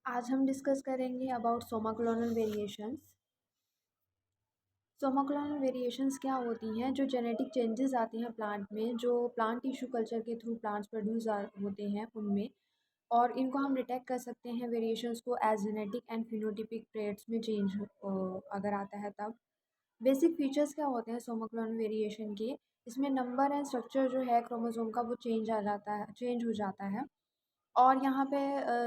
आज हम डिस्कस करेंगे about somaclonal variations. Somaclonal variations क्या होती हैं? जो जेनेटिक चेंजेस आते हैं प्लांट में, जो प्लांट टिश्यू कल्चर के थ्रू प्लांट्स प्रोड्यूस होते हैं उनमें, और इनको हम डिटेक्ट कर सकते हैं वेरिएशंस को as genetic and phenotypic traits में चेंज अगर आता है तब। बेसिक फीचर्स क्या होते हैं सोमाक्लोनल वेरिएशन के? इसमें नंबर एंड स्ट्रक्चर जो है क्रोमोसोम का वो चेंज हो जाता है। और यहाँ पे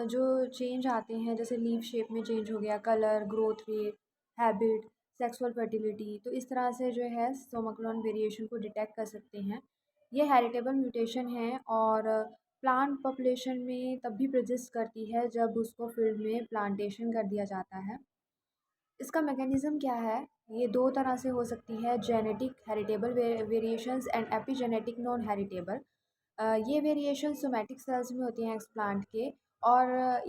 जो चेंज आते हैं जैसे लीफ शेप में चेंज हो गया, colour, growth rate, habit, sexual fertility, तो इस तरह से जो है सोमाक्लोन वेरिएशन को डिटेक्ट कर सकते हैं। ये हेरिटेबल म्यूटेशन है और प्लांट पॉपुलेशन में तब भी प्रजिस्ट करती है जब उसको फील्ड में प्लांटेशन कर दिया जाता है। इसका मैकेनिज़्म क्या है? ये दो तरह से हो सकती है, genetic heritable variations and epigenetic non heritable. ये वेरिएशन सोमैटिक सेल्स में होती हैं एक्सप्लांट के, और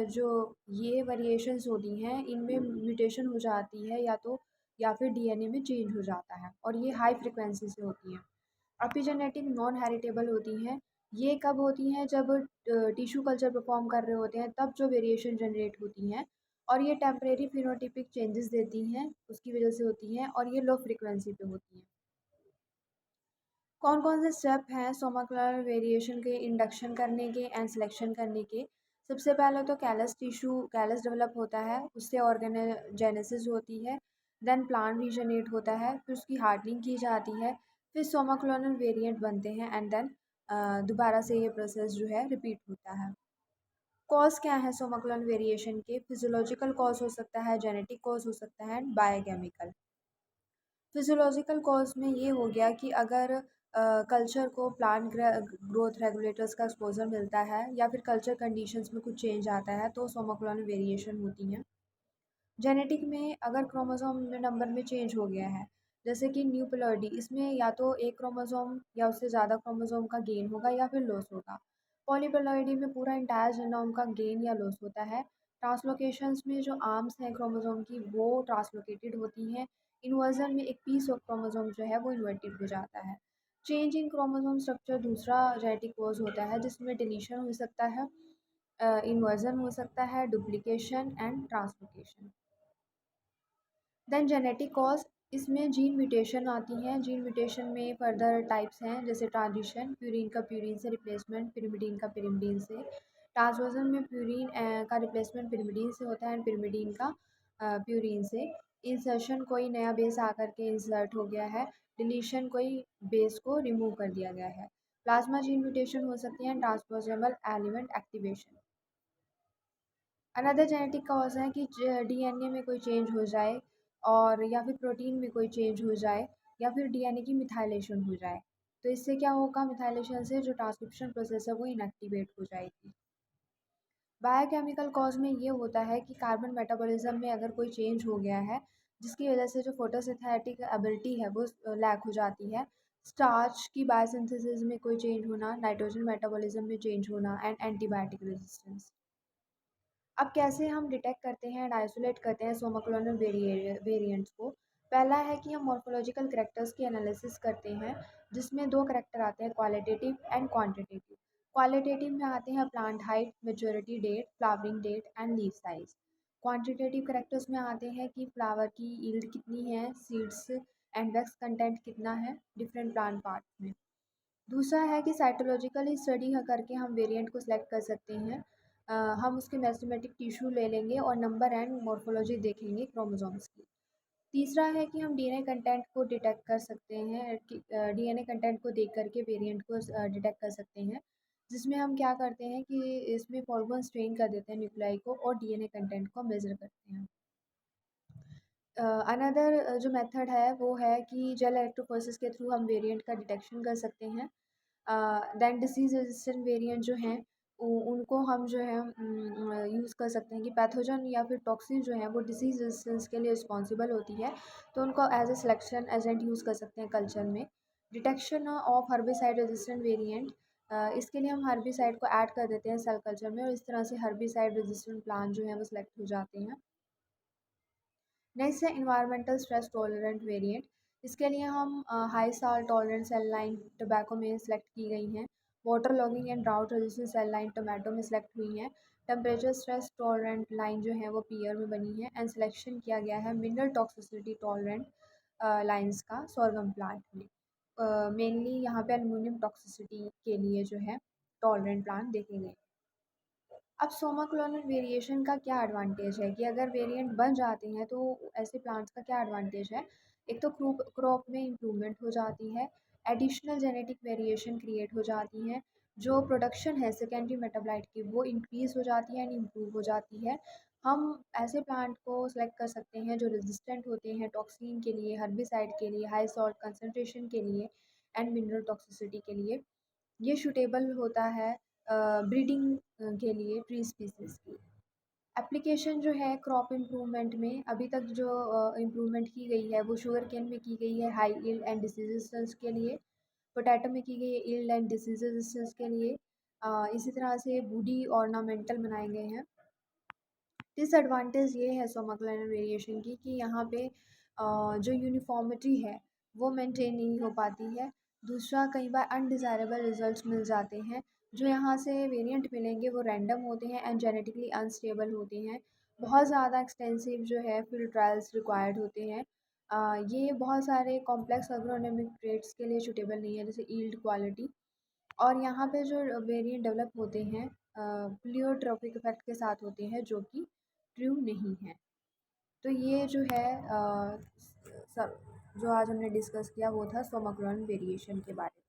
जो ये वेरिएशंस होती हैं इनमें म्यूटेशन हो जाती है या फिर डीएनए में चेंज हो जाता है, और ये हाई फ्रिक्वेंसी से होती हैं। एपिजेनेटिक नॉन हेरिटेबल होती हैं। ये कब होती हैं? जब टिश्यू कल्चर परफॉर्म कर रहे होते हैं तब जो वेरिएशन जनरेट होती हैं, और ये टेम्परेरी फिनोटिपिक चेंजेस देती हैं, उसकी वजह से होती हैं, और ये लो फ्रिक्वेंसी पे होती हैं। कौन कौन से स्टेप हैं सोमाक्युलर वेरिएशन के इंडक्शन करने के एंड सिलेक्शन करने के? सबसे पहले तो कैलस डेवलप होता है, उससे ऑर्गेनोजेनेसिस होती है, देन प्लांट रीजनरेट होता है, फिर उसकी हार्डनिंग की जाती है, फिर सोमाक्लोनल वेरिएंट बनते हैं, एंड देन दोबारा से ये प्रोसेस जो है रिपीट होता है। कॉज क्या है सोमाक्लोनल वेरिएशन के? फिजियोलॉजिकल कॉज हो सकता है, जेनेटिक कॉज हो सकता है, एंड बायोकेमिकल। फिजियोलॉजिकल कॉज में ये हो गया कि अगर कल्चर को प्लांट ग्रोथ रेगुलेटर्स का एक्सपोजर मिलता है या फिर कल्चर कंडीशंस में कुछ चेंज आता है तो सोमाक्लोनल वेरिएशन होती हैं। जेनेटिक में अगर क्रोमोसोम में नंबर में चेंज हो गया है, जैसे कि न्यूप्लॉइडी, इसमें या तो एक क्रोमोसोम या उससे ज़्यादा क्रोमोसोम का गेन होगा या फिर लॉस होगा। पॉलीप्लॉइडी में पूरा इंटायर जीनोम का गेन या लॉस होता है। ट्रांसलोकेशंस में जो आर्म्स हैं क्रोमोसोम की वो ट्रांसलोकेटेड होती हैं। इन्वर्जन में एक पीस ऑफ क्रोमोसोम जो है वो इन्वर्टेड हो जाता है। चेंज इन क्रोमोसोम स्ट्रक्चर दूसरा जेनेटिक कॉज होता है, जिसमें डिलीशन हो सकता है, इन्वर्जन हो सकता है, duplication and translocation. Then genetic cause, इसमें जीन म्यूटेशन आती हैं। जीन म्यूटेशन में फर्दर टाइप्स हैं, जैसे ट्रांजिशन, प्यूरिन का प्यूरिन से रिप्लेसमेंट, पिरिमिडीन का पिरिमिडीन से। ट्रांसवर्जन में प्यूरिन का रिप्लेसमेंट पिरिमिडीन से होता है, एंड पिरिमिडीन का प्यूरिन से। इंसर्शन, कोई नया बेस आकर के इंसर्ट हो गया है। डिलीशन, कोई बेस को रिमूव कर दिया गया है। प्लाज्मा जीन म्यूटेशन हो सकती है, transposable element activation. Another genetic cause है कि डीएनए में कोई चेंज हो जाए, और या फिर प्रोटीन में कोई चेंज हो जाए, या फिर डीएनए की मिथाइलेशन हो जाए। तो इससे क्या होगा? मिथाइलेशन से जो ट्रांसक्रिप्शन प्रोसेस है वो इनएक्टिवेट हो जाएगी। बायोकेमिकल कॉज में ये होता है कि कार्बन मेटाबॉलिज्म में अगर कोई चेंज हो गया है, जिसकी वजह से जो फोटोसिंथेटिक एबिलिटी है वो लैक हो जाती है। स्टार्च की बायोसिंथेसिस में कोई चेंज होना, नाइट्रोजन मेटाबॉलिज्म में चेंज होना, एंड एंटीबायोटिक रेजिस्टेंस। अब कैसे हम डिटेक्ट करते हैं एंड आइसोलेट करते हैं सोमाक्लोनल वेरिएंट्स को? पहला है कि हम मॉर्फोलॉजिकल करैक्टर्स की एनालिसिस करते हैं, जिसमें दो करैक्टर आते हैं, क्वालिटेटिव एंड क्वांटिटेटिव। क्वालिटेटिव में आते हैं plant height, maturity date, flowering date, and leaf size. Quantitative characters में आते हैं कि फ्लावर की यील्ड कितनी है, सीड्स एंड वैक्स कंटेंट कितना है डिफरेंट प्लांट पार्ट में। दूसरा है कि साइटोलॉजिकली स्टडी करके हम वेरिएंट को सिलेक्ट कर सकते हैं। हम उसके मैथमेटिक टिश्यू ले लेंगे और नंबर एंड मॉर्फोलॉजी देखेंगे क्रोमोसोम्स की। तीसरा है कि हम डीएनए कंटेंट को डिटेक्ट कर सकते हैं, कि डीएनए कंटेंट को देख करके वेरिएंट को डिटेक्ट कर सकते हैं, जिसमें हम क्या करते हैं कि इसमें पॉलीगॉन स्ट्रेन कर देते हैं न्यूक्लियाई को और डीएनए कंटेंट को मेजर करते हैं। अनदर जो मेथड है वो है कि जेल इलेक्ट्रोफोरेसिस के थ्रू हम वेरिएंट का डिटेक्शन कर सकते हैं। देन डिसीज़ रेजिस्टेंट वेरिएंट जो हैं उनको हम जो है यूज़ कर सकते हैं कि पैथोजन या फिर टॉक्सिन जो है वो डिसीज़ रेजिस्टेंस के लिए रिस्पॉन्सिबल होती है, तो उनको as a selection agent use कर सकते हैं कल्चर में। Detection of herbicide resistant variant, इसके लिए हम हर्बिसाइड को ऐड कर देते हैं सेल कल्चर में, और इस तरह से हर्बिसाइड रेजिस्टेंट प्लांट जो है वो सिलेक्ट हो जाते हैं। नेक्स्ट है इन्वायरमेंटल स्ट्रेस टॉलरेंट वेरिएंट। इसके लिए हम high salt tolerant cell line tobacco में सेलेक्ट की गई हैं, water logging and drought resistant cell line tomato में सिलेक्ट हुई हैं। टेम्परेचर स्ट्रेस टॉलरेंट लाइन जो है वो पीयर में बनी है एंड सिलेक्शन किया गया है मिनरल टॉक्सिसिटी टॉलरेंट लाइंस का सोरगम प्लांट में। मेनली यहाँ पे एल्युमिनियम टॉक्सिसिटी के लिए जो है टॉलरेंट प्लांट देखे गए। अब सोमा क्लोनल वेरिएशन का क्या एडवांटेज है कि अगर वेरिएंट बन जाते हैं तो ऐसे प्लांट्स का क्या एडवांटेज है। एक तो क्रॉप में इम्प्रूवमेंट हो जाती है, एडिशनल जेनेटिक वेरिएशन क्रिएट हो जाती है, जो प्रोडक्शन है सेकेंडरी मेटाबोलाइट की वो इंक्रीज़ हो जाती है एंड इम्प्रूव हो जाती है। हम ऐसे प्लांट को सेलेक्ट कर सकते हैं जो रेजिस्टेंट होते हैं टॉक्सिन के लिए, हर्बिसाइड के लिए, हाई सॉल्ट कंसनट्रेशन के लिए एंड मिनरल टॉक्सिसिटी के लिए। ये सूटेबल होता है ब्रीडिंग के लिए ट्री स्पीसीज़ की। एप्लीकेशन जो है क्रॉप इम्प्रूवमेंट में अभी तक जो इम्प्रूवमेंट की गई है वो शुगर केन में की गई है high yield and disease resistance के लिए, पोटैटो में की गई है यील्ड एंड डिसीज रेजिस्टेंस के लिए। इसी तरह से बूडी ऑर्नामेंटल बनाए गए हैं। डिसएडवांटेज ये है सोमाक्लोनल वेरिएशन की कि यहाँ पे जो यूनिफॉर्मिटी है वो मेंटेन नहीं हो पाती है। दूसरा, कई बार अनडिज़ायरेबल रिजल्ट्स मिल जाते हैं। जो यहाँ से वेरिएंट मिलेंगे वो रैंडम होते हैं एंड जेनेटिकली अनस्टेबल होते हैं। बहुत ज़्यादा एक्सटेंसिव जो है फील्ड ट्रायल्स रिक्वायर्ड होते हैं। ये बहुत सारे कॉम्प्लेक्स एग्रोनॉमिक ट्रेड्स के लिए सूटेबल नहीं है, जैसे यील्ड, क्वालिटी। और यहाँ पे जो वेरिएंट डेवलप होते हैं प्लियोट्रॉपिक इफेक्ट के साथ होते हैं जो कि ट्रू नहीं है। तो ये जो है सब जो आज हमने डिस्कस किया वो था सोमाक्लोन वेरिएशन के बारे में।